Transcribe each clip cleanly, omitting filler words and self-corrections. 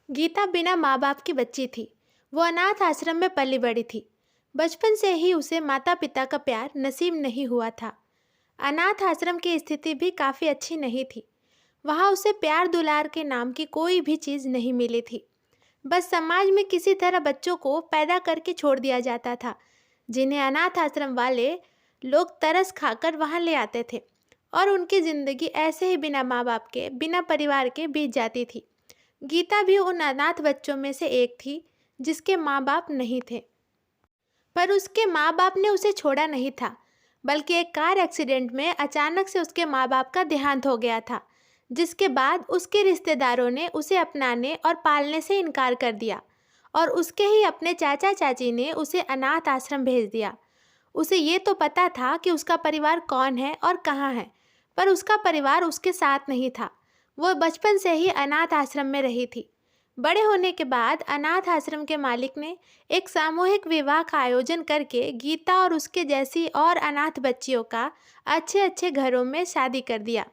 गीता बिना माँ बाप की बच्ची थी। वो अनाथ आश्रम में पली बड़ी थी। बचपन से ही उसे माता पिता का प्यार नसीब नहीं हुआ था। अनाथ आश्रम की स्थिति भी काफ़ी अच्छी नहीं थी। वहाँ उसे प्यार दुलार के नाम की कोई भी चीज़ नहीं मिली थी। बस समाज में किसी तरह बच्चों को पैदा करके छोड़ दिया जाता था, जिन्हें अनाथ आश्रम वाले लोग तरस खाकर वहाँ ले आते थे, और उनकी ज़िंदगी ऐसे ही बिना माँ बाप के, बिना परिवार के बीत जाती थी। गीता भी उन अनाथ बच्चों में से एक थी, जिसके माँ बाप नहीं थे। पर उसके माँ बाप ने उसे छोड़ा नहीं था, बल्कि एक कार एक्सीडेंट में अचानक से उसके माँ बाप का देहांत हो गया था, जिसके बाद उसके रिश्तेदारों ने उसे अपनाने और पालने से इनकार कर दिया, और उसके ही अपने चाचा चाची ने उसे अनाथ आश्रम भेज दिया। उसे ये तो पता था कि उसका परिवार कौन है और कहाँ है, पर उसका परिवार उसके साथ नहीं था। वो बचपन से ही अनाथ आश्रम में रही थी। बड़े होने के बाद अनाथ आश्रम के मालिक ने एक सामूहिक विवाह का आयोजन करके गीता और उसके जैसी और अनाथ बच्चियों का अच्छे अच्छे घरों में शादी कर दिया।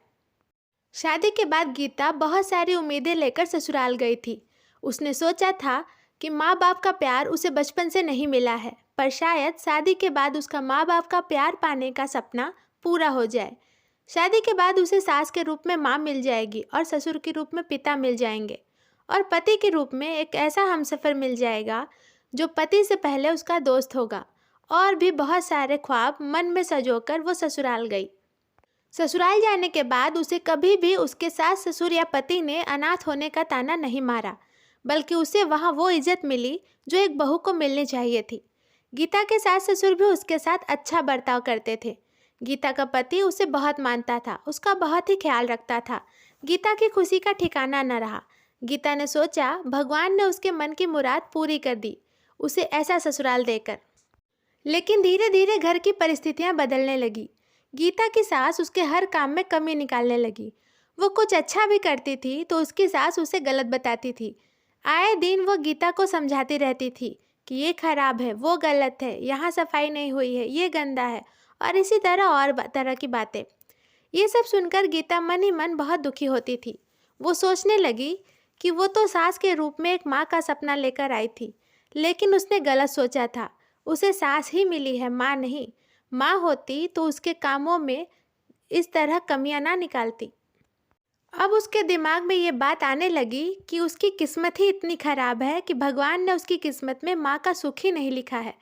शादी के बाद गीता बहुत सारी उम्मीदें लेकर ससुराल गई थी। उसने सोचा था कि माँ बाप का प्यार उसे बचपन से नहीं मिला है, पर शायद शादी के बाद उसका माँ बाप का प्यार पाने का सपना पूरा हो जाए। शादी के बाद उसे सास के रूप में माँ मिल जाएगी, और ससुर के रूप में पिता मिल जाएंगे, और पति के रूप में एक ऐसा हमसफ़र मिल जाएगा जो पति से पहले उसका दोस्त होगा। और भी बहुत सारे ख्वाब मन में सजोकर वो ससुराल गई। ससुराल जाने के बाद उसे कभी भी उसके सास ससुर या पति ने अनाथ होने का ताना नहीं मारा, बल्कि उसे वहाँ वो इज्जत मिली जो एक बहू को मिलनी चाहिए थी। गीता के सास ससुर भी उसके साथ अच्छा बर्ताव करते थे। गीता का पति उसे बहुत मानता था, उसका बहुत ही ख्याल रखता था। गीता की खुशी का ठिकाना न रहा। गीता ने सोचा भगवान ने उसके मन की मुराद पूरी कर दी, उसे ऐसा ससुराल देकर। लेकिन धीरे धीरे घर की परिस्थितियां बदलने लगी। गीता की सास उसके हर काम में कमी निकालने लगी। वो कुछ अच्छा भी करती थी तो उसकी सास उसे गलत बताती थी। आए दिन वो गीता को समझाती रहती थी कि ये खराब है, वो गलत है, यहाँ सफाई नहीं हुई है, ये गंदा है, और इसी तरह और तरह की बातें। ये सब सुनकर गीता मन ही मन बहुत दुखी होती थी। वो सोचने लगी कि वो तो सास के रूप में एक माँ का सपना लेकर आई थी, लेकिन उसने गलत सोचा था। उसे सास ही मिली है, माँ नहीं। माँ होती तो उसके कामों में इस तरह कमियां ना निकालती। अब उसके दिमाग में ये बात आने लगी कि उसकी किस्मत ही इतनी खराब है कि भगवान ने उसकी किस्मत में माँ का सुख ही नहीं लिखा है।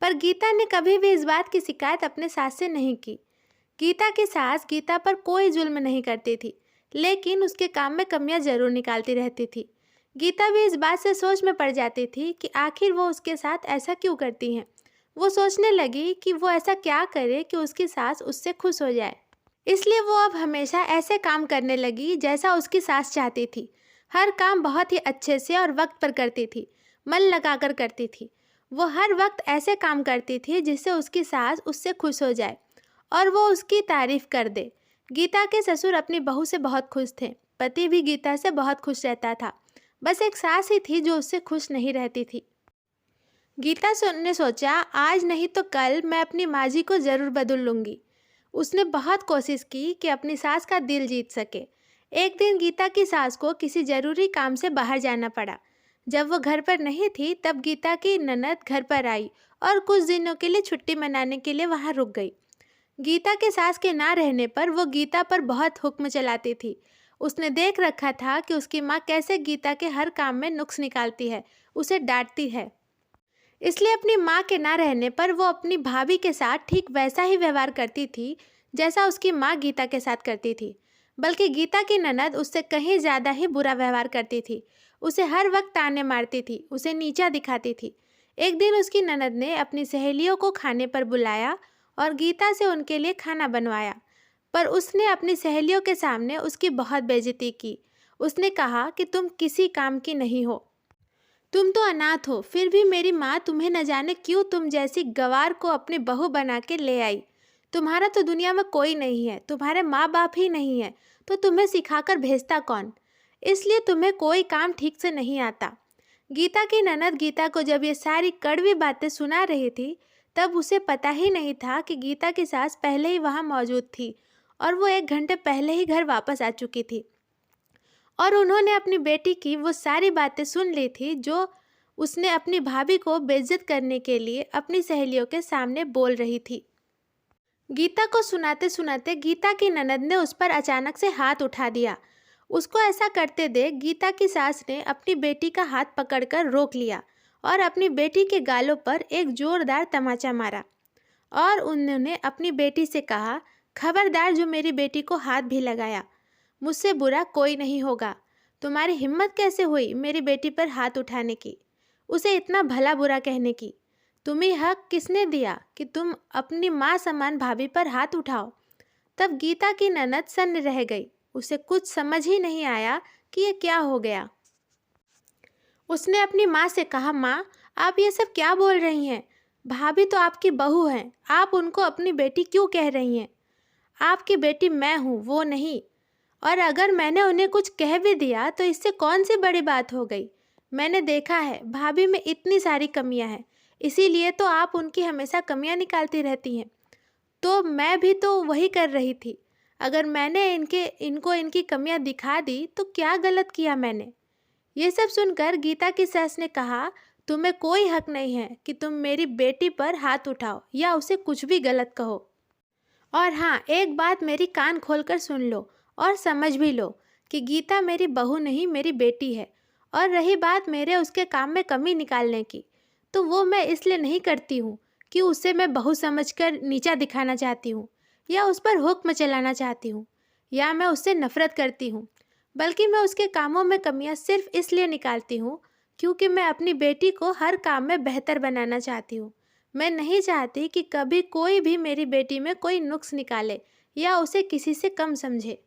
पर गीता ने कभी भी इस बात की शिकायत अपने सास से नहीं की। गीता की सास गीता पर कोई जुल्म नहीं करती थी, लेकिन उसके काम में कमियां जरूर निकालती रहती थी। गीता भी इस बात से सोच में पड़ जाती थी कि आखिर वो उसके साथ ऐसा क्यों करती हैं। वो सोचने लगी कि वो ऐसा क्या करे कि उसकी सास उससे खुश हो जाए। इसलिए वो अब हमेशा ऐसे काम करने लगी जैसा उसकी सास चाहती थी। हर काम बहुत ही अच्छे से और वक्त पर करती थी, मन लगाकर करती थी। वो हर वक्त ऐसे काम करती थी जिससे उसकी सास उससे खुश हो जाए और वो उसकी तारीफ कर दे। गीता के ससुर अपनी बहू से बहुत खुश थे। पति भी गीता से बहुत खुश रहता था। बस एक सास ही थी जो उससे खुश नहीं रहती थी। गीता ने सोचा आज नहीं तो कल मैं अपनी माँ जी को ज़रूर बदल लूँगी। उसने बहुत कोशिश की कि अपनी सास का दिल जीत सके। एक दिन गीता की सास को किसी ज़रूरी काम से बाहर जाना पड़ा। जब वो घर पर नहीं थी तब गीता की ननद घर पर आई और कुछ दिनों के लिए छुट्टी मनाने के लिए वहाँ रुक गई। गीता के सास के ना रहने पर वो गीता पर बहुत हुक्म चलाती थी। उसने देख रखा था कि उसकी माँ कैसे गीता के हर काम में नुक्स निकालती है, उसे डांटती है। इसलिए अपनी माँ के ना रहने पर वो अपनी भाभी के साथ ठीक वैसा ही व्यवहार करती थी जैसा उसकी माँ गीता के साथ करती थी। बल्कि गीता की ननद उससे कहीं ज़्यादा ही बुरा व्यवहार करती थी। उसे हर वक्त ताने मारती थी, उसे नीचा दिखाती थी। एक दिन उसकी ननद ने अपनी सहेलियों को खाने पर बुलाया और गीता से उनके लिए खाना बनवाया, पर उसने अपनी सहेलियों के सामने उसकी बहुत बेइज्जती की। उसने कहा कि तुम किसी काम की नहीं हो, तुम तो अनाथ हो, फिर भी मेरी माँ तुम्हें न जाने क्यों तुम जैसी गवार को अपनी बहू बना के ले आई। तुम्हारा तो दुनिया में कोई नहीं है, तुम्हारे माँ बाप ही नहीं है, तो तुम्हें सिखाकर भेजता कौन? इसलिए तुम्हें कोई काम ठीक से नहीं आता। गीता की ननद गीता को जब ये सारी कड़वी बातें सुना रही थी, तब उसे पता ही नहीं था कि गीता की सास पहले ही वहाँ मौजूद थी और वो 1 घंटे पहले ही घर वापस आ चुकी थी। और उन्होंने अपनी बेटी की वो सारी बातें सुन ली थी जो उसने अपनी भाभी को बेइज्जत करने के लिए अपनी सहेलियों के सामने बोल रही थी। गीता को सुनाते सुनाते गीता की ननद ने उस पर अचानक से हाथ उठा दिया। उसको ऐसा करते देख गीता की सास ने अपनी बेटी का हाथ पकड़कर रोक लिया और अपनी बेटी के गालों पर एक जोरदार तमाचा मारा और उन्होंने अपनी बेटी से कहा, खबरदार जो मेरी बेटी को हाथ भी लगाया, मुझसे बुरा कोई नहीं होगा। तुम्हारी हिम्मत कैसे हुई मेरी बेटी पर हाथ उठाने की, उसे इतना भला बुरा कहने की? तुम्हें हक किसने दिया कि तुम अपनी माँ समान भाभी पर हाथ उठाओ? तब गीता की ननद सन्न रह गई। उसे कुछ समझ ही नहीं आया कि ये क्या हो गया। उसने अपनी माँ से कहा, माँ आप ये सब क्या बोल रही हैं? भाभी तो आपकी बहू हैं, आप उनको अपनी बेटी क्यों कह रही हैं? आपकी बेटी मैं हूँ, वो नहीं। और अगर मैंने उन्हें कुछ कह भी दिया तो इससे कौन सी बड़ी बात हो गई? मैंने देखा है भाभी में इतनी सारी कमियां हैं, इसीलिए तो आप उनकी हमेशा कमियां निकालती रहती हैं। तो मैं भी तो वही कर रही थी। अगर मैंने इनको इनकी कमियां दिखा दी तो क्या गलत किया मैंने? ये सब सुनकर गीता की सास ने कहा, तुम्हें कोई हक नहीं है कि तुम मेरी बेटी पर हाथ उठाओ या उसे कुछ भी गलत कहो। और हाँ, एक बात मेरी कान खोलकर सुन लो और समझ भी लो कि गीता मेरी बहू नहीं, मेरी बेटी है। और रही बात मेरे उसके काम में कमी निकालने की, तो वो मैं इसलिए नहीं करती हूँ कि उसे मैं बहू समझकर नीचा दिखाना चाहती हूँ या उस पर हुक्म चलाना चाहती हूँ या मैं उससे नफरत करती हूँ, बल्कि मैं उसके कामों में कमियाँ सिर्फ इसलिए निकालती हूँ क्योंकि मैं अपनी बेटी को हर काम में बेहतर बनाना चाहती हूँ। मैं नहीं चाहती कि कभी कोई भी मेरी बेटी में कोई नुक्स निकाले या उसे किसी से कम समझे।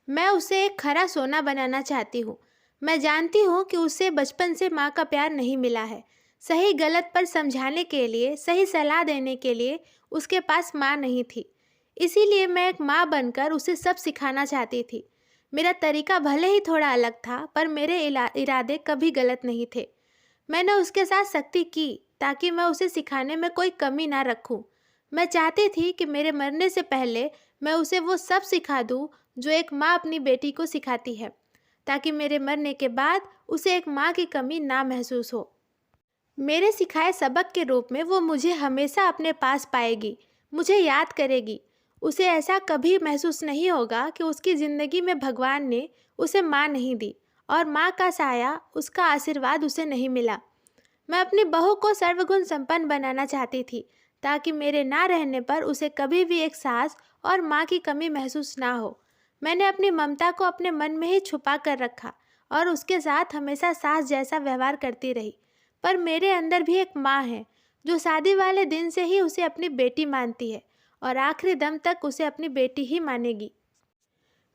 मैं उसे एक खरा सोना बनाना चाहती हूँ। मैं जानती हूँ कि उसे बचपन से माँ का प्यार नहीं मिला है। सही गलत पर समझाने के लिए, सही सलाह देने के लिए उसके पास माँ नहीं थी। इसीलिए मैं एक माँ बनकर उसे सब सिखाना चाहती थी। मेरा तरीका भले ही थोड़ा अलग था, पर मेरे इरादे कभी गलत नहीं थे। मैंने उसके साथ सख्ती की ताकि मैं उसे सिखाने में कोई कमी ना रखूं। मैं चाहती थी कि मेरे मरने से पहले मैं उसे वो सब सिखा दूं जो एक माँ अपनी बेटी को सिखाती है, ताकि मेरे मरने के बाद उसे एक माँ की कमी ना महसूस हो। मेरे सिखाए सबक के रूप में वो मुझे हमेशा अपने पास पाएगी, मुझे याद करेगी। उसे ऐसा कभी महसूस नहीं होगा कि उसकी ज़िंदगी में भगवान ने उसे माँ नहीं दी और माँ का साया, उसका आशीर्वाद उसे नहीं मिला। मैं अपनी बहू को सर्वगुण संपन्न बनाना चाहती थी ताकि मेरे ना रहने पर उसे कभी भी एक सास और माँ की कमी महसूस ना हो। मैंने अपनी ममता को अपने मन में ही छुपा कर रखा और उसके साथ हमेशा सास जैसा व्यवहार करती रही। पर मेरे अंदर भी एक माँ है जो शादी वाले दिन से ही उसे अपनी बेटी मानती है और आखिरी दम तक उसे अपनी बेटी ही मानेगी।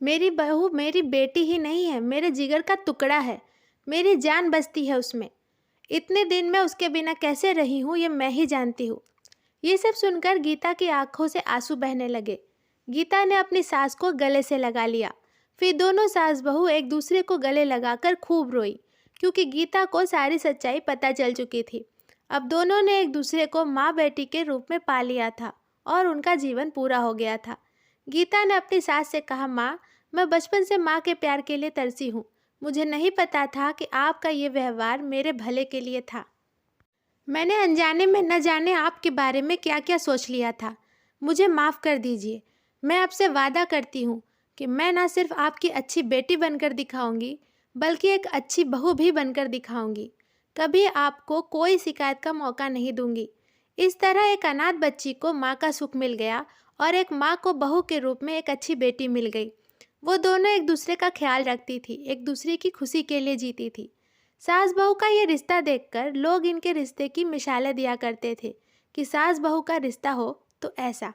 मेरी बहू मेरी बेटी ही नहीं है, मेरे जिगर का टुकड़ा है। मेरी जान बसती है उसमें। इतने दिन मैं उसके बिना कैसे रही हूँ ये मैं ही जानती हूँ। ये सब सुनकर गीता की आंखों से आंसू बहने लगे। गीता ने अपनी सास को गले से लगा लिया। फिर दोनों सास बहू एक दूसरे को गले लगाकर खूब रोई, क्योंकि गीता को सारी सच्चाई पता चल चुकी थी। अब दोनों ने एक दूसरे को माँ बेटी के रूप में पा लिया था और उनका जीवन पूरा हो गया था। गीता ने अपनी सास से कहा, माँ मैं बचपन से माँ के प्यार के लिए तरसी हूँ। मुझे नहीं पता था कि आपका ये व्यवहार मेरे भले के लिए था। मैंने अनजाने में न जाने आपके बारे में क्या क्या सोच लिया था। मुझे माफ़ कर दीजिए। मैं आपसे वादा करती हूँ कि मैं ना सिर्फ आपकी अच्छी बेटी बनकर दिखाऊंगी, बल्कि एक अच्छी बहू भी बनकर दिखाऊंगी। कभी आपको कोई शिकायत का मौका नहीं दूंगी। इस तरह एक अनाथ बच्ची को माँ का सुख मिल गया और एक माँ को बहू के रूप में एक अच्छी बेटी मिल गई। वो दोनों एक दूसरे का ख्याल रखती थी, एक दूसरे की खुशी के लिए जीती थी। सास बहू का ये रिश्ता देखकर लोग इनके रिश्ते की मिसालें दिया करते थे कि सास बहू का रिश्ता हो तो ऐसा।